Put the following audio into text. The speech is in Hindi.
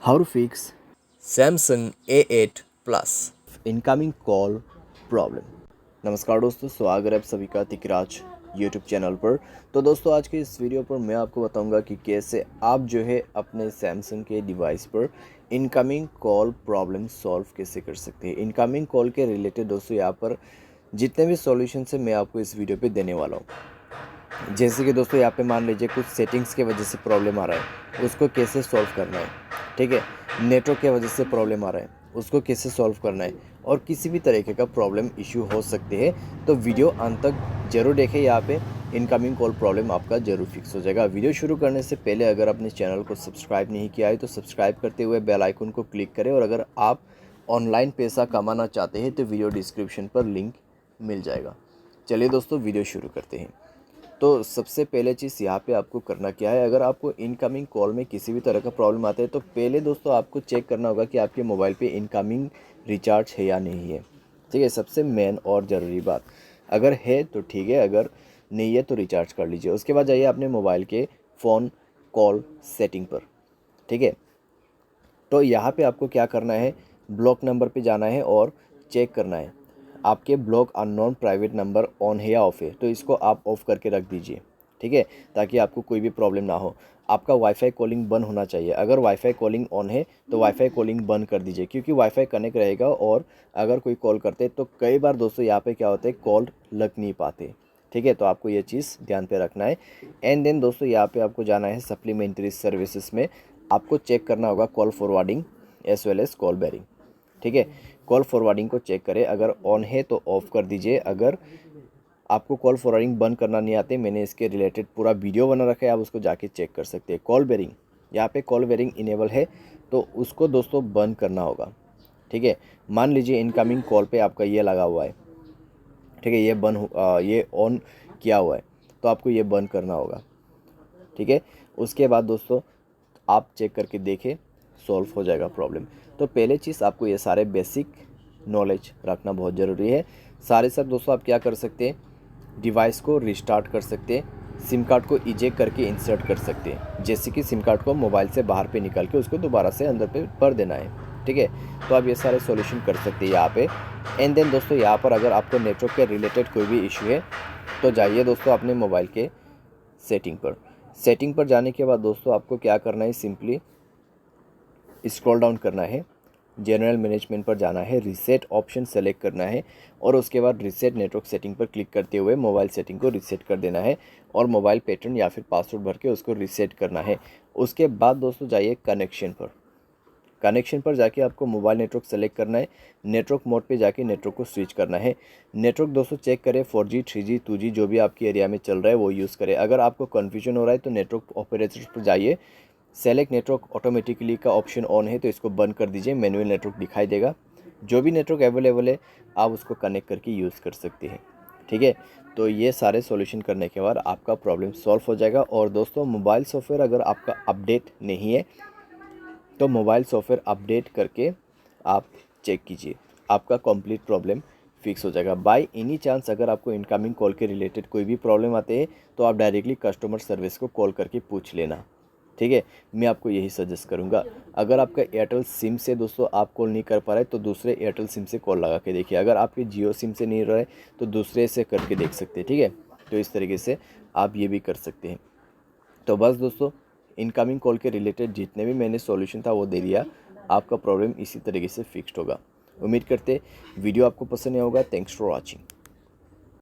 How to fix Samsung A8 Plus। incoming call problem. नमस्कार दोस्तों, स्वागत है आप सभी का तिकराज यूट्यूब चैनल पर। तो दोस्तों, आज के इस वीडियो पर मैं आपको बताऊंगा कि कैसे आप जो है अपने सैमसंग के डिवाइस पर इनकमिंग कॉल प्रॉब्लम सॉल्व कैसे कर सकते हैं। इनकमिंग कॉल के रिलेटेड दोस्तों यहाँ पर जितने भी सॉल्यूशन है मैं आपको इस वीडियो पे देने वाला हूँ। जैसे कि दोस्तों यहाँ पे मान लीजिए कुछ सेटिंग्स की वजह से प्रॉब्लम आ रहा है, उसको कैसे सॉल्व करना है। ठीक है, नेटवर्क की वजह से प्रॉब्लम आ रहा है, उसको कैसे सॉल्व करना है, और किसी भी तरीके का प्रॉब्लम इशू हो सकते हैं तो वीडियो अंत तक जरूर देखें। यहाँ पे इनकमिंग कॉल प्रॉब्लम आपका जरूर फिक्स हो जाएगा। वीडियो शुरू करने से पहले अगर आपने चैनल को सब्सक्राइब नहीं किया है तो सब्सक्राइब करते हुए बेल आइकन को क्लिक करें, और अगर आप ऑनलाइन पैसा कमाना चाहते हैं तो वीडियो डिस्क्रिप्शन पर लिंक मिल जाएगा। चलिए दोस्तों, वीडियो शुरू करते हैं। तो सबसे पहले चीज़ यहाँ पे आपको करना क्या है, अगर आपको इनकमिंग कॉल में किसी भी तरह का प्रॉब्लम आता है तो पहले दोस्तों आपको चेक करना होगा कि आपके मोबाइल पे इनकमिंग रिचार्ज है या नहीं है। ठीक है, सबसे मेन और ज़रूरी बात, अगर है तो ठीक है, अगर नहीं है तो रिचार्ज कर लीजिए। उसके बाद जाइए अपने मोबाइल के फ़ोन कॉल सेटिंग पर। ठीक है, तो यहाँ पे आपको क्या करना है, ब्लॉक नंबर पे जाना है और चेक करना है आपके block unknown private number on है या ऑफ है। तो इसको आप ऑफ़ करके रख दीजिए। ठीक है, ताकि आपको कोई भी प्रॉब्लम ना हो। आपका वाईफाई कॉलिंग बंद होना चाहिए। अगर वाईफाई कॉलिंग ऑन है तो वाईफाई कॉलिंग बंद कर दीजिए, क्योंकि वाईफाई कनेक्ट रहेगा और अगर कोई कॉल करते तो कई बार दोस्तों यहाँ पे क्या होता है, कॉल लग नहीं पाते। ठीक है, तो आपको ये चीज़ ध्यान पे रखना है। एंड देन दोस्तों यहाँ पे आपको जाना है सप्लीमेंट्री सर्विसेज में। आपको चेक करना होगा call forwarding as well as call barring. ठीक है, कॉल फॉरवर्डिंग को चेक करें, अगर ऑन है तो ऑफ़ कर दीजिए। अगर आपको कॉल फॉरवर्डिंग बंद करना नहीं आते, मैंने इसके रिलेटेड पूरा वीडियो बना रखा है, आप उसको जाके चेक कर सकते हैं। कॉल बेरिंग, यहाँ पे कॉल बेरिंग इनेबल है तो उसको दोस्तों बंद करना होगा। ठीक है, मान लीजिए इनकमिंग कॉल पे आपका ये लगा हुआ है। ठीक है, ये ऑन किया हुआ है तो आपको ये बंद करना होगा। ठीक है, उसके बाद दोस्तों आप चेक करके देखें, सॉल्व हो जाएगा प्रॉब्लम। तो पहले चीज़ आपको ये सारे बेसिक नॉलेज रखना बहुत ज़रूरी है। सारे सब दोस्तों आप क्या कर सकते हैं, डिवाइस को रिस्टार्ट कर सकते हैं, सिम कार्ड को इजेक्ट करके इंसर्ट कर सकते हैं। जैसे कि सिम कार्ड को मोबाइल से बाहर पे निकाल के उसको दोबारा से अंदर पे भर देना है। ठीक है, तो आप ये सारे सॉल्यूशन कर सकते हैं यहाँ पे। एंड देन दोस्तों यहाँ पर अगर आपको नेटवर्क के रिलेटेड कोई भी इशू है तो जाइए दोस्तों अपने मोबाइल के सेटिंग पर। सेटिंग पर जाने के बाद दोस्तों आपको क्या करना है, सिंपली स्क्रॉल डाउन करना है, जनरल मैनेजमेंट पर जाना है, रीसेट ऑप्शन सेलेक्ट करना है, और उसके बाद रीसेट नेटवर्क सेटिंग पर क्लिक करते हुए मोबाइल सेटिंग को रीसेट कर देना है, और मोबाइल पैटर्न या फिर पासवर्ड भर के उसको रीसेट करना है। उसके बाद दोस्तों जाइए कनेक्शन पर। कनेक्शन पर जाके आपको मोबाइल नेटवर्क सेलेक्ट करना है, नेटवर्क मोड पे जाके नेटवर्क को स्विच करना है। नेटवर्क दोस्तों चेक करें 4G 3G 2G जो भी आपकी एरिया में चल रहा है वो यूज़ करें। अगर आपको कन्फ्यूजन हो रहा है तो नेटवर्क ऑपरेटर पर जाइए, सेलेक्ट नेटवर्क ऑटोमेटिकली का ऑप्शन ऑन है तो इसको बंद कर दीजिए, मैनुअल नेटवर्क दिखाई देगा। जो भी नेटवर्क अवेलेबल है आप उसको कनेक्ट करके यूज़ कर सकते हैं। ठीक है, तो ये सारे सॉल्यूशन करने के बाद आपका प्रॉब्लम सॉल्व हो जाएगा। और दोस्तों मोबाइल सॉफ्टवेयर अगर आपका अपडेट नहीं है तो मोबाइल सॉफ्टवेयर अपडेट करके आप चेक कीजिए, आपका कंप्लीट प्रॉब्लम फिक्स हो जाएगा। बाय एनी चांस अगर आपको इनकमिंग कॉल के रिलेटेड कोई भी प्रॉब्लम आते हैं तो आप डायरेक्टली कस्टमर सर्विस को कॉल करके पूछ लेना। ठीक है, मैं आपको यही सजेस्ट करूंगा। अगर आपका एयरटेल सिम से दोस्तों आप कॉल नहीं कर पा रहे तो दूसरे एयरटेल सिम से कॉल लगा के देखिए। अगर आपके जियो सिम से नहीं रहे तो दूसरे से करके देख सकते हैं। ठीक है, तो इस तरीके से आप ये भी कर सकते हैं। तो बस दोस्तों, इनकमिंग कॉल के रिलेटेड जितने भी मैंने सॉल्यूशन था वो दे दिया, आपका प्रॉब्लम इसी तरीके से फिक्स्ड होगा। उम्मीद करते वीडियो आपको पसंद आया होगा। Thanks for watching.